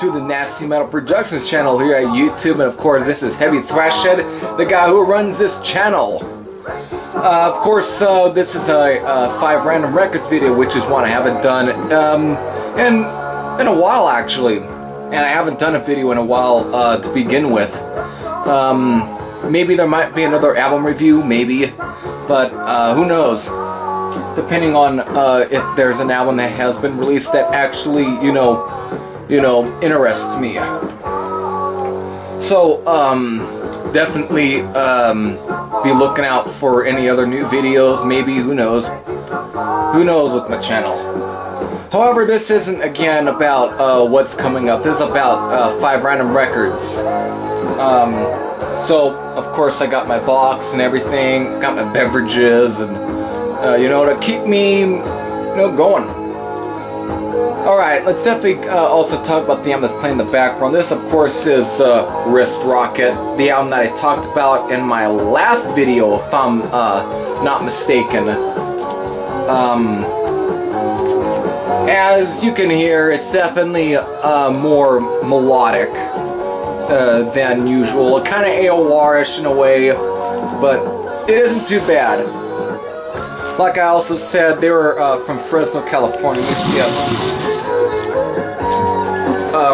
to the Nasty Metal Productions channel here at YouTube, and of course this is Heavy Thrashhead, the guy who runs this channel. Of course, this is a 5 random records video, which is one I haven't done in a while actually, and I haven't done a video in a while to begin with. Maybe there might be another album review, maybe, but who knows? Depending on if there's an album that has been released that actually, you know, interests me. So, definitely be looking out for any other new videos. Maybe, who knows? Who knows with my channel? However, this isn't again about what's coming up. This is about 5 random records. So, of course, I got my box and everything. Got my beverages and. To keep me, going. Alright, let's definitely also talk about the album that's playing in the background. This, of course, is Wrist Rocket, the album that I talked about in my last video, if I'm not mistaken. As you can hear, it's definitely more melodic than usual. Kind of AOR-ish in a way, but it isn't too bad. Like I also said, they were from Fresno, California.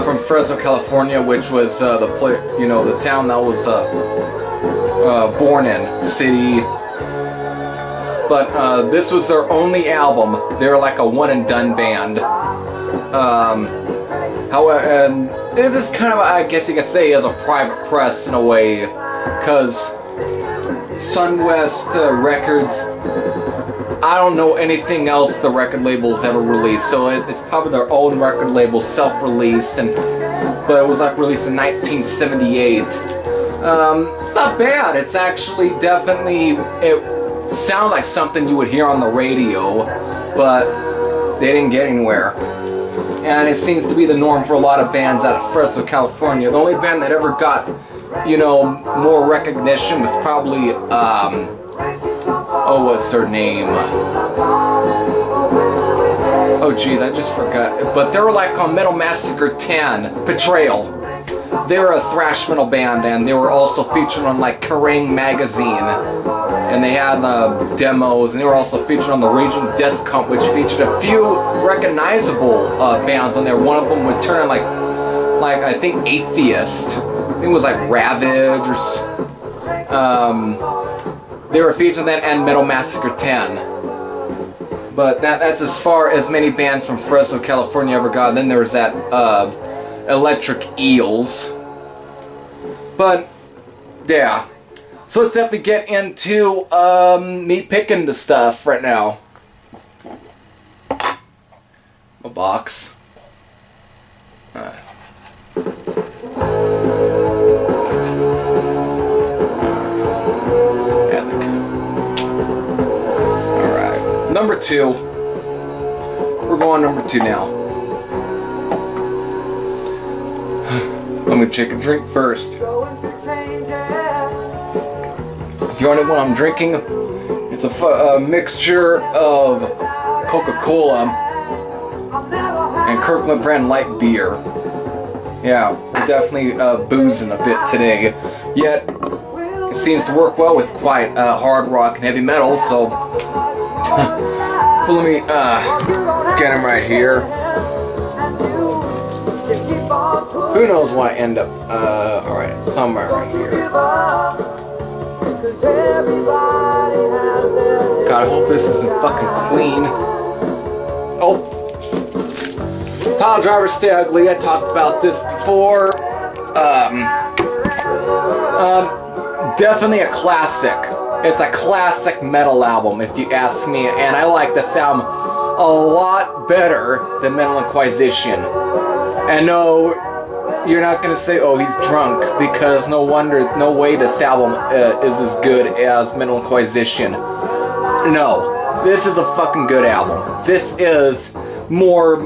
From Fresno, California, which was the town that I was born in, city. But this was their only album. They were like a one-and-done band. However, and this is kind of, I guess you could say, as a private press in a way, because Sunwest Records. I don't know anything else the record label's ever released, so it's probably their own record label, self-released, but it was like released in 1978. It's not bad. It's actually definitely, it sounds like something you would hear on the radio, but they didn't get anywhere. And it seems to be the norm for a lot of bands out of Fresno, California. The only band that ever got, more recognition was probably, oh, what's her name? Oh, jeez, I just forgot. But they were like on Metal Massacre 10, Betrayal. They were a thrash metal band, and they were also featured on like Kerrang! Magazine. And they had demos, and they were also featured on the Raging Death Comp, which featured a few recognizable bands on there. One of them would turn like I think Atheist. I think it was like Ravage or they were featured in that and Metal Massacre 10. But that's as far as many bands from Fresno, California ever got. And then there was that Electric Eels. But, yeah. So let's definitely get into me picking the stuff right now. A box. Number 2. We're going number 2 now. Let me take a drink first. If you want to know what I'm drinking, it's a mixture of Coca-Cola and Kirkland brand light beer. Yeah, we're definitely boozing a bit today. Yet, it seems to work well with quite hard rock and heavy metal, so... Well, let me get him right here. Who knows what I end up, alright, somewhere right here. God, I hope this isn't fucking clean. Oh. Pile Driver Stay Ugly, I talked about this before. Definitely a classic. It's a classic metal album, if you ask me, and I like this album a lot better than Mental Inquisition. And no, you're not gonna say, oh, he's drunk, because no way this album is as good as Mental Inquisition. No, this is a fucking good album. This is more,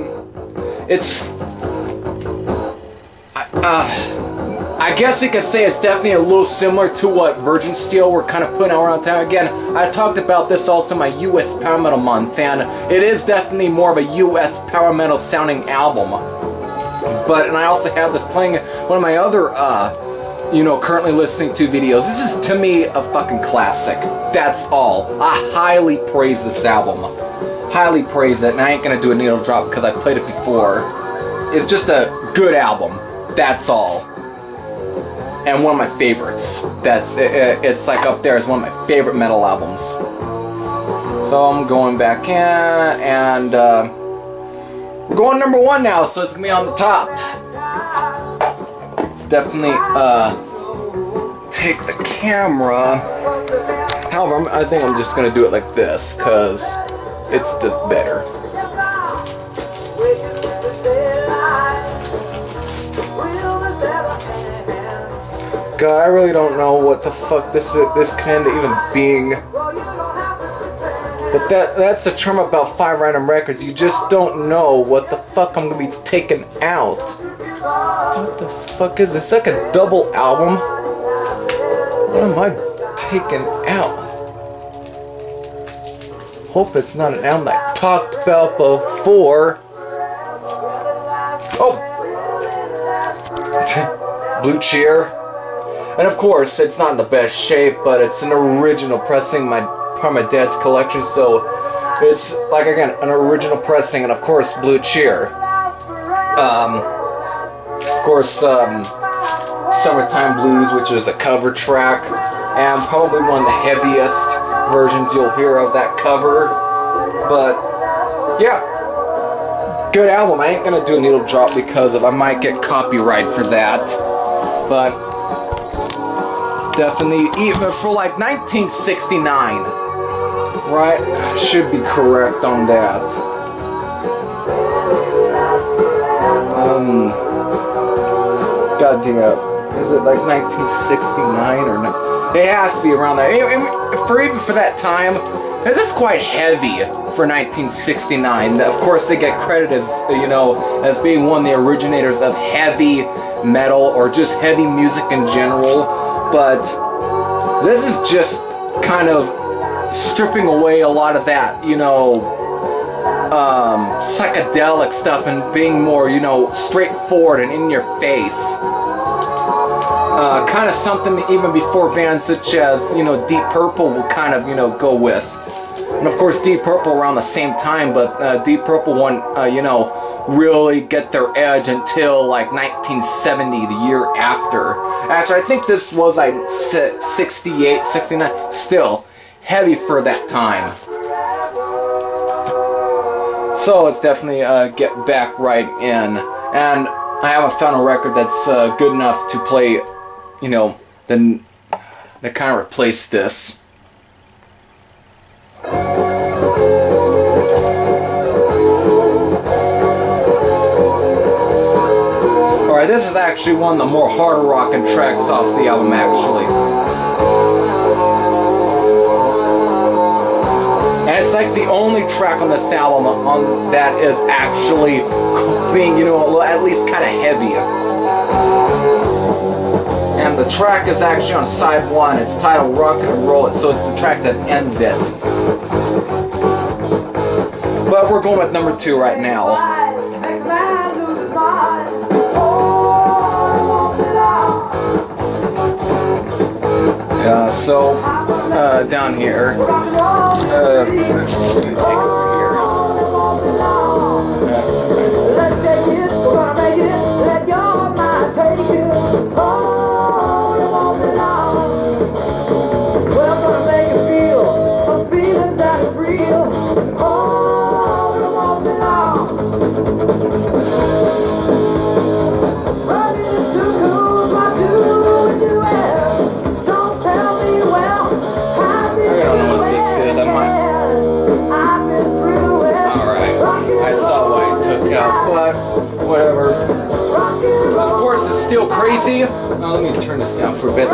I guess you could say it's definitely a little similar to what Virgin Steel were kind of putting out around time. Again, I talked about this also in my US Power Metal month, and it is definitely more of a US Power Metal sounding album. And I also have this playing one of my other, currently listening to videos. This is, to me, a fucking classic. That's all. I highly praise this album. Highly praise it, and I ain't gonna do a needle drop because I played it before. It's just a good album. That's all. And one of my favorites. It's like up there as one of my favorite metal albums. So I'm going back in, and we're going number 1 now, so it's gonna be on the top. Let's definitely take the camera. However, I think I'm just gonna do it like this, cause it's just better. God, I really don't know what the fuck this kind of even being. But that's the charm about 5 Random Records. You just don't know what the fuck I'm gonna be taking out. What the fuck is this? Like a double album? What am I taking out? Hope it's not an album I talked about before. Oh! Blue Cheer. And of course, it's not in the best shape, but it's an original pressing, part of my dad's collection, so it's, like, again, an original pressing, and of course, Blue Cheer. Of course, Summertime Blues, which is a cover track, and probably one of the heaviest versions you'll hear of that cover. But, yeah. Good album. I ain't gonna do a needle drop because I might get copyright for that. But definitely, even for like 1969, right? Should be correct on that. Goddamn, is it like 1969 or no? It has to be around there. Even for that time, this is quite heavy for 1969. Of course, they get credit as as being one of the originators of heavy metal or just heavy music in general. But this is just kind of stripping away a lot of that, psychedelic stuff and being more, straightforward and in your face. Kind of something that even before bands such as, Deep Purple will kind of, go with. And of course, Deep Purple around the same time, but Deep Purple won't, really get their edge until like 1970, the year after. Actually, I think this was like 68, 69, still heavy for that time. So let's definitely get back right in. And I haven't found a record that's good enough to play, that kind of replace this. Alright, this is actually one of the more harder rockin' tracks off the album, actually. And it's like the only track on this album that is actually being, at least kind of heavy. And the track is actually on side 1. It's titled Rock and Roll It, so it's the track that ends it. But we're going with number 2 right now. So down here, let me take over here. Let's take it, we're gonna make it, let your mind take it. Oh, you won't belong. We're gonna make it feel a feeling that is real. Oh, you won't belong. Running is too cool, what do you have? Don't tell me well, I don't know what this is, I might. Alright, I saw what I took out, but whatever. Of course, it's Still Crazy. Let me turn this down for a bit.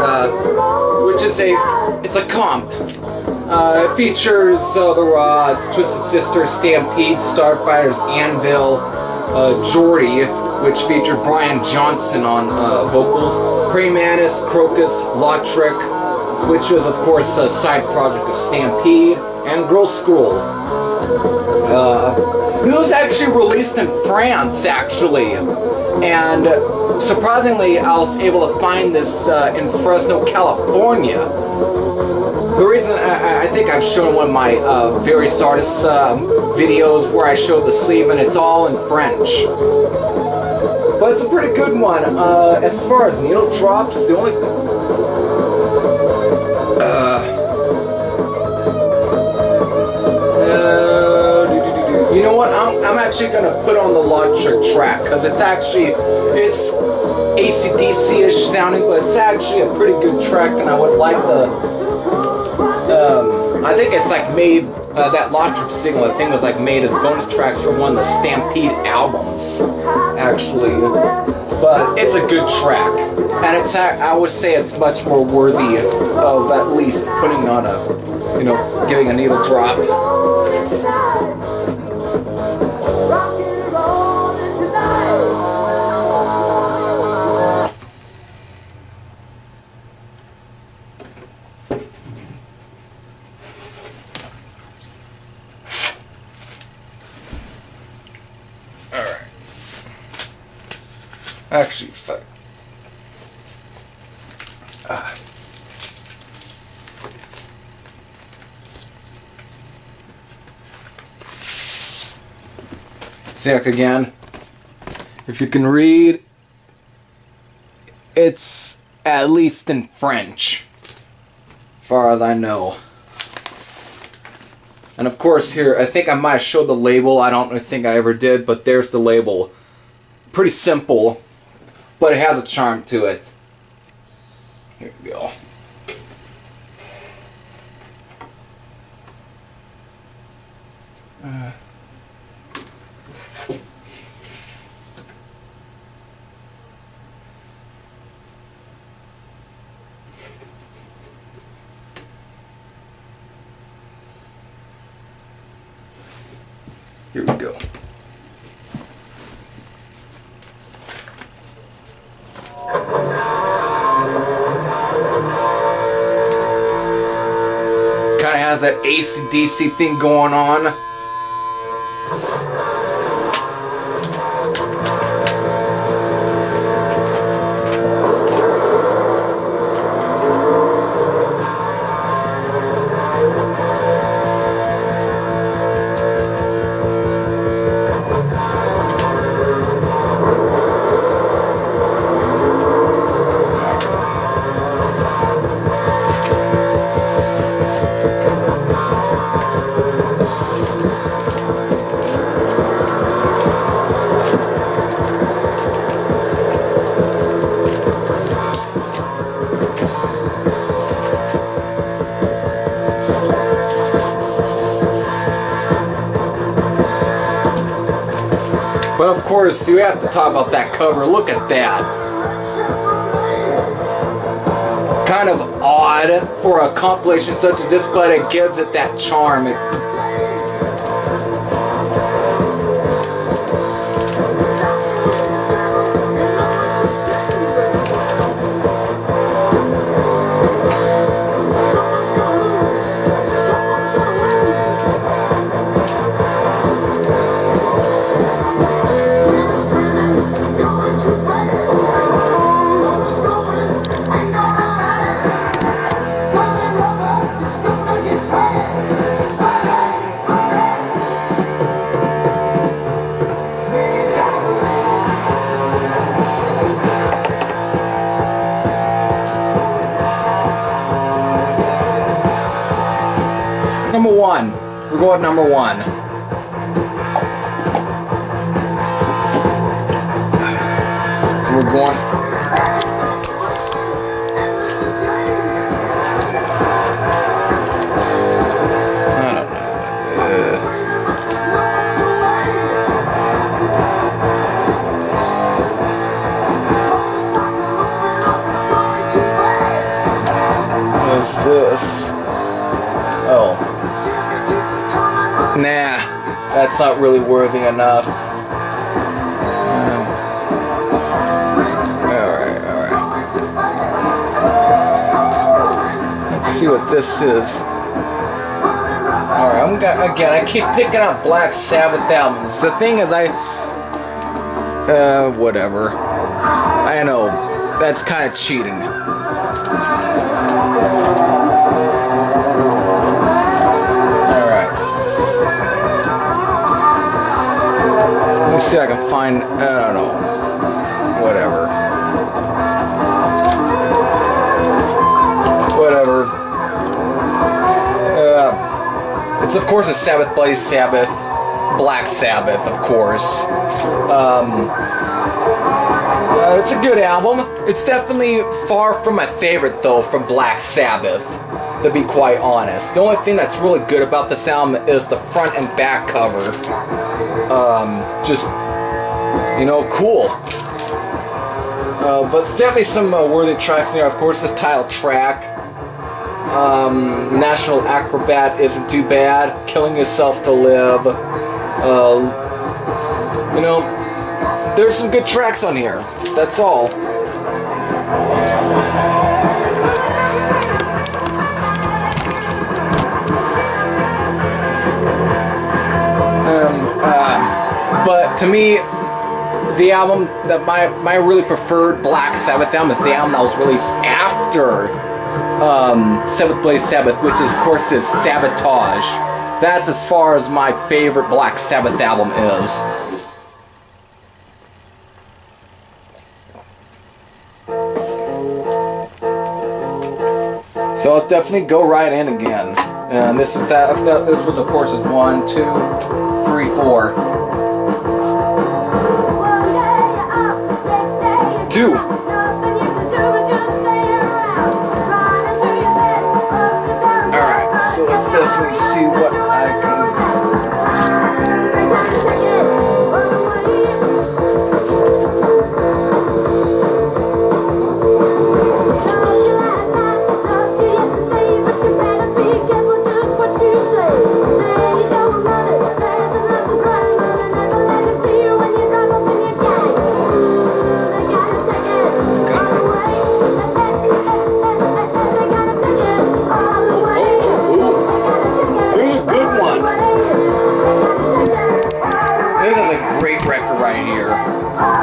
Which is it's a comp. It features The Rods, Twisted Sister, Stampede, Starfighters, Anvil, Geordie, which featured Brian Johnson on vocals, Praying Mantis, Crocus, Lautrec, which was of course a side project of Stampede, and Girl School. It was actually released in France, actually. And surprisingly, I was able to find this in Fresno, California. The reason I think I've shown one of my various artists' videos where I showed the sleeve, and it's all in French. But it's a pretty good one. As far as needle drops, the only... you know what? I'm actually gonna put on the Logic track because it's AC/DC-ish sounding, but it's actually a pretty good track, and I would like the. I think it's like made that Logic single. I think was like made as bonus tracks for one of the Stampede albums, actually. But it's a good track, and it's I would say it's much more worthy of at least putting on a, giving a needle drop. Actually, fuck. Zach again. If you can read, it's at least in French, as far as I know. And of course here, I think I might have showed the label. I don't think I ever did, but there's the label. Pretty simple, but it has a charm to it. Here we go. Here we go. Kind of has that AC/DC thing going on. But of course, you have to talk about that cover. Look at that. Kind of odd for a compilation such as this, but it gives it that charm. Number one. We're going number one. So we're going. I don't know. What's this? Oh. Nah, that's not really worthy enough. Alright. Let's see what this is. Alright. Again, I keep picking up Black Sabbath albums. The thing is, whatever. I know, that's kind of cheating. Alright. Let me see if I can find, I don't know. Whatever. It's of course a Sabbath Bloody Sabbath, Black Sabbath, of course. It's a good album. It's definitely far from my favorite though from Black Sabbath, to be quite honest. The only thing that's really good about this album is the front and back cover. Just, you know, cool. But it's definitely some worthy tracks in there. Of course, this title track. National Acrobat isn't too bad. Killing Yourself to Live. You know, there's some good tracks on here. That's all. But to me, the album that my really preferred Black Sabbath album is the album that was released after Seventh Bloody Sabbath, which is, of course, is Sabotage. That's as far as my favorite Black Sabbath album is. So let's definitely go right in again. And this is that. This was, of course, is 1, 2, 3, 4. 2. So let's definitely see what I can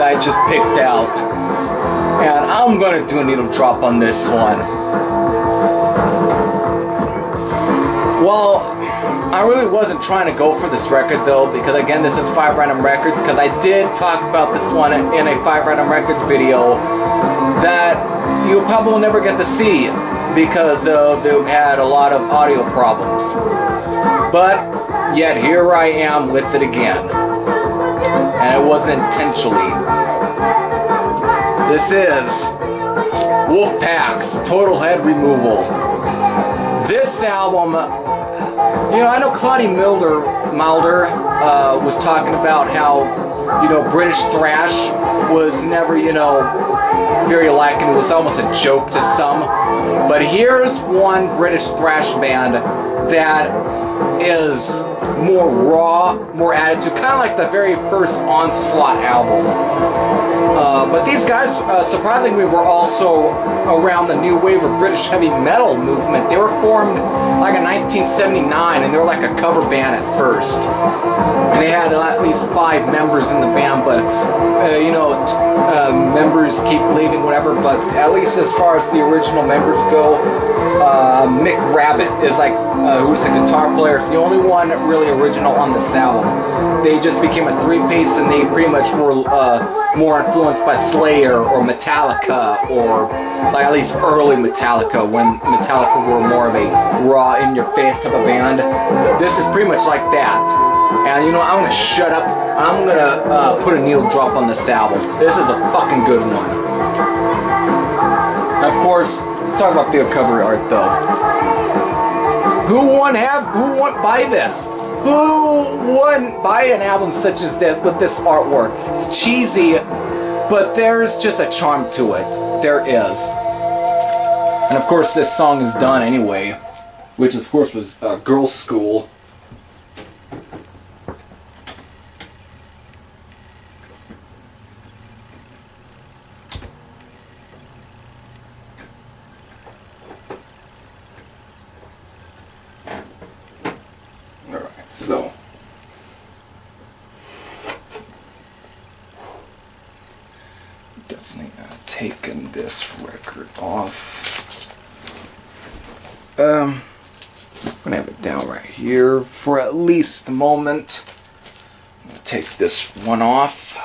I just picked out, and I'm gonna do a needle drop on this one. Well, I really wasn't trying to go for this record though, because again, this is 5 Random Records, because I did talk about this one in a 5 Random Records video that you'll probably never get to see because they had a lot of audio problems. But yet here I am with it again. And it wasn't intentionally. This is Wolfpack's Total Head Removal. This album, you know, I know Claudia Milder was talking about how, you know, British thrash was never, you know, very liked, and it was almost a joke to some. But here's one British thrash band that is more raw, more attitude, kind of like the very first Onslaught album. But these guys, surprisingly, were also around the new wave of British heavy metal movement. They were formed like in 1979, and they were like a cover band at first. And they had at least 5 members in the band, but you know, members keep leaving, whatever. But at least as far as the original members go, Mick Rabbitt is like, who's the guitar player, is the only one really original on this album. They just became a 3-piece, and they pretty much were more influenced by Slayer or Metallica, or like at least early Metallica, when Metallica were more of a raw, in-your-face type of band. This is pretty much like that. And you know, I'm gonna shut up. I'm gonna put a needle drop on this album. This is a fucking good one. And of course, let's talk about the cover art though. Who wouldn't buy this? Who wouldn't buy an album such as this with this artwork? It's cheesy, but there's just a charm to it. There is. And of course, this song is done anyway, which of course was Girls' School. So definitely taking this record off. I'm gonna have it down right here for at least a moment. I'm gonna take this one off.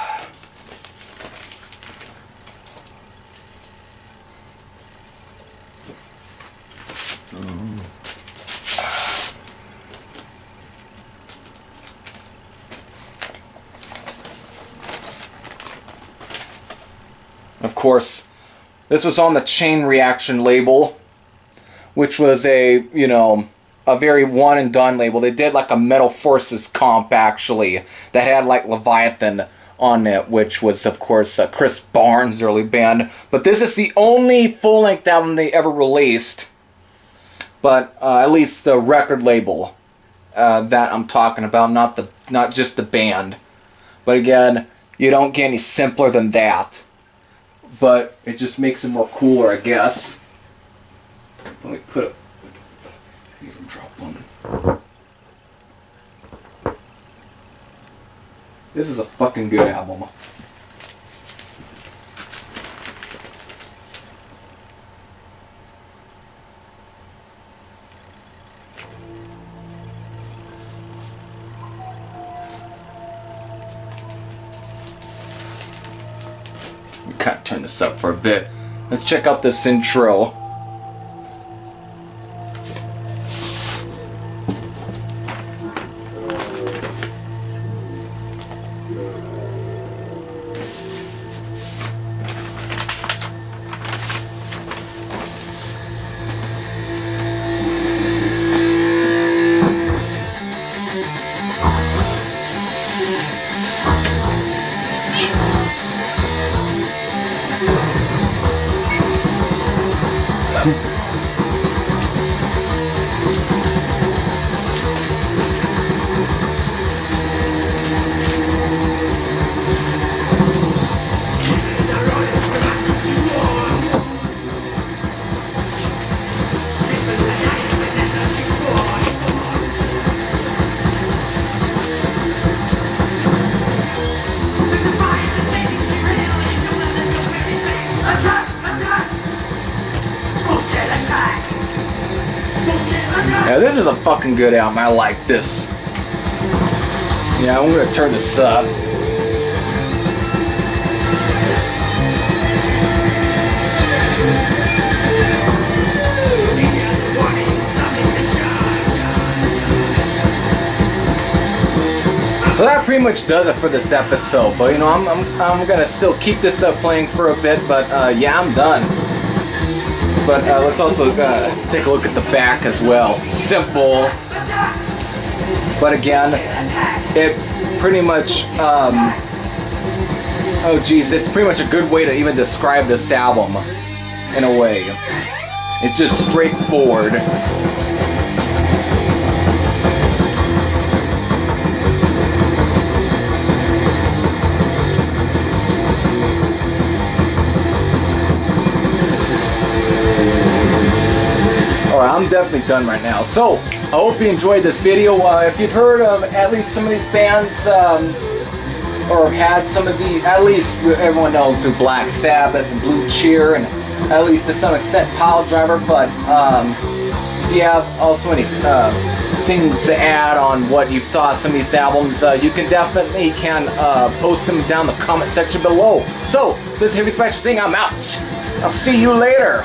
Of course, this was on the Chain Reaction label, which was a, you know, a very one and done label. They did like a Metal Forces comp actually that had like Leviathan on it, which was of course Chris Barnes' early band. But this is the only full length album they ever released. But at least the record label that I'm talking about, not just the band. But again, you don't get any simpler than that. But it just makes it more cooler, I guess. Let me put it. Even drop one. This is a fucking good album. Kind of turn this up for a bit. Let's check out this intro. Yeah, this is a fucking good album. I like this. Yeah, I'm gonna turn this up. So that pretty much does it for this episode. But you know, I'm gonna still keep this up playing for a bit. But yeah, I'm done. But let's also take a look at the back as well. Simple, but again, it pretty much, oh geez, it's pretty much a good way to even describe this album, in a way. It's just straightforward. I'm definitely done right now. So, I hope you enjoyed this video. If you've heard of at least some of these bands, or had some of the, at least everyone knows who Black Sabbath and Blue Cheer, and at least to some extent Pile Driver, but if you have also any things to add on what you thought of some of these albums, you can definitely post them down in the comment section below. So, this is Heavy Thrasher saying I'm out. I'll see you later.